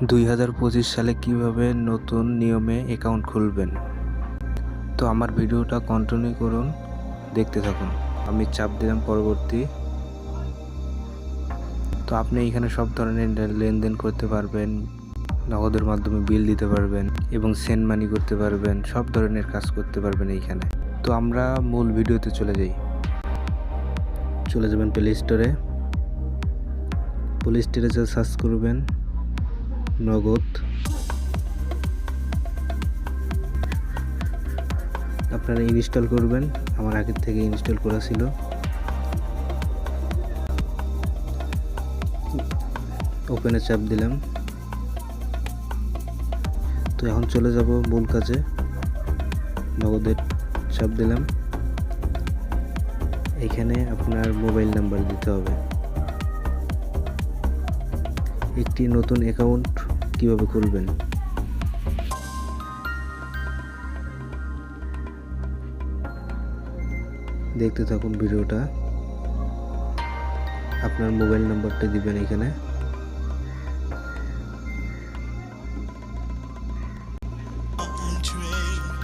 2025 সালে কিভাবে নতুন নিয়মে অ্যাকাউন্ট খুলবেন। তো আমার ভিডিওটা কন্টিনিউ করুন, দেখতে থাকুন। আমি চাপ দিলাম পরবর্তী। তো আপনি এখানে সব ধরনের লেনদেন করতে পারবেন, নগদের মাধ্যমে বিল দিতে পারবেন এবং সেন্ড মানি করতে পারবেন, সব ধরনের কাজ করতে পারবেন এইখানে। তো আমরা মূল ভিডিওতে চলে যাবেন প্লে স্টোরে। প্লে স্টোরে যা সার্চ করবেন নগদ। আপনারা ইনস্টল করবেন, আমার আগের থেকে ইনস্টল করা ছিল। ওপেনে চাপ দিলাম। তো এখন চলে যাব মূল কাজে। নগদের চাপ দিলাম। এখানে আপনার মোবাইল নাম্বার দিতে হবে। একটি নতুন অ্যাকাউন্ট কিভাবে খুলবেন। দেখতে থাকুন ভিডিওটা। আপনার মোবাইল নাম্বারটা দিবেন এখানে।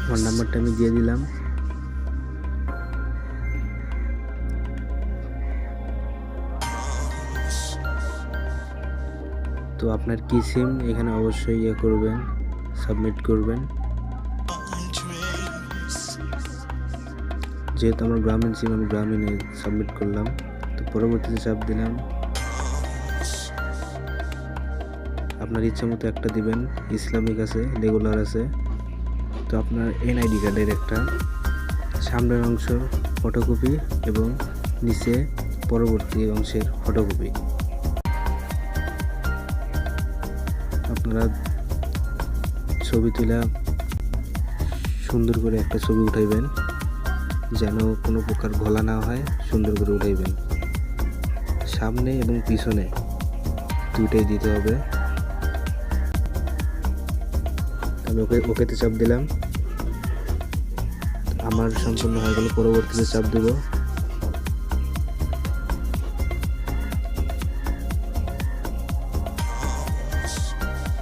আমার নাম্বারটা আমি দিয়ে দিলাম। তো আপনার কি সিম এখানে অবশ্যই করবেন, সাবমিট করবেন। যেহেতু আমার গ্রামীণ সিম, আমি গ্রামীণে সাবমিট করলাম। তো পরবর্তীতে চাপ দিলাম। আপনার ইচ্ছা মতো একটা দিবেন, ইসলামিক আছে, রেগুলার আছে। তো আপনার এনআইডি কার্ডের একটা সামনের অংশ ফটোকপি এবং নিচে পরবর্তী অংশের ফটোকপি। আপনারা ছবি তুলে সুন্দর করে একটা ছবি উঠাইবেন, যেন কোনো প্রকার ঘোলা না হয়। সুন্দর করে উঠাইবেন, সামনে এবং পিছনে দুইটাই দিতে হবে। আমি ওকেতে চাপ দিলাম। আমার সম্পূর্ণ হয়ে গেল। পরবর্তীতে চাপ দেব।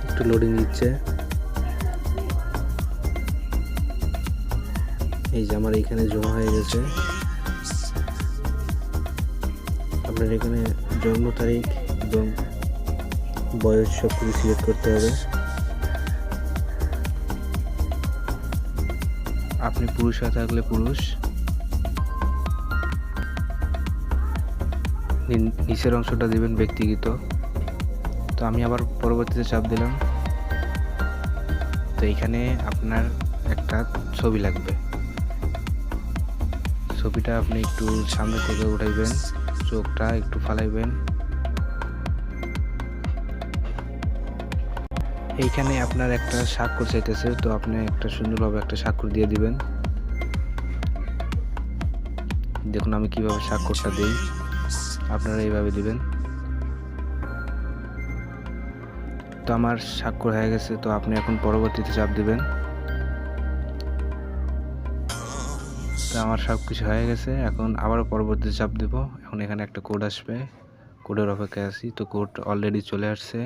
একটু লোডিং দিচ্ছে। এই যে আমার এখানে জমা হয়ে গেছে। আপনার এখানে জন্ম তারিখ এবং বয়স সব কিছু সিলেক্ট করতে হবে। আপনি পুরুষ হয়ে থাকলে পুরুষ। নিচের অংশটা দিবেন ব্যক্তিগত। তো আমি আবার পরবর্তীতে চাপ দিলাম। তো এখানে আপনার একটা ছবি লাগবে। ছবিটা আপনি একটু সামনে থেকে উঠাইবেন, চোখটা একটু ফালাইবেন। এইখানে আপনার একটা স্বাক্ষর চাইতেছে, তো আপনি একটা সুন্দরভাবে একটা স্বাক্ষর দিয়ে দিবেন। দেখুন আমি কিভাবে স্বাক্ষরটা দিই, আপনারা এইভাবে দিবেন। তো আমার স্বাক্ষর হয়ে গেছে। তো আপনি এখন পরবর্তীতে চাপ দিবেন। তো আমার সব কিছু হয়ে গেছে। এখন আবার পরবর্তীতে চাপ দেব। এখন এখানে একটা কোড আসবে, কোডের অপেক্ষায় আছি। তো কোড অলরেডি চলে আসছে।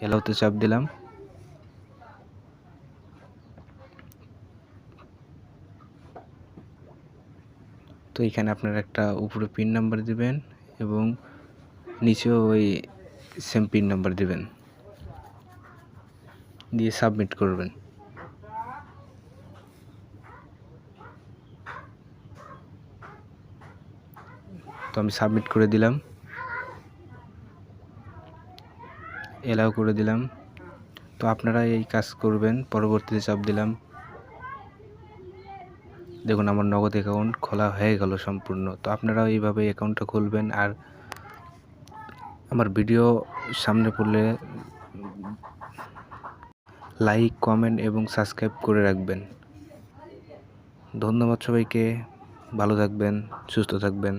এলাওতে চাপ দিলাম। তো এখানে আপনার একটা উপরে পিন নাম্বার দিবেন এবং নিচেও ওই সেম পিন নাম্বার দিবেন, দিয়ে সাবমিট করবেন। তো আমি সাবমিট করে দিলাম, এলাও করে দিলাম। তো আপনারা এই কাজ করবেন। পরবর্তীতে চাপ দিলাম। দেখুন আমার নগদ অ্যাকাউন্ট খোলা হয়ে গেল সম্পূর্ণ। তো আপনারাও এইভাবে অ্যাকাউন্টটা খুলবেন। আর আমার ভিডিও সামনে পড়লে লাইক, কমেন্ট এবং সাবস্ক্রাইব করে রাখবেন। ধন্যবাদ সবাইকে। ভালো থাকবেন, সুস্থ থাকবেন।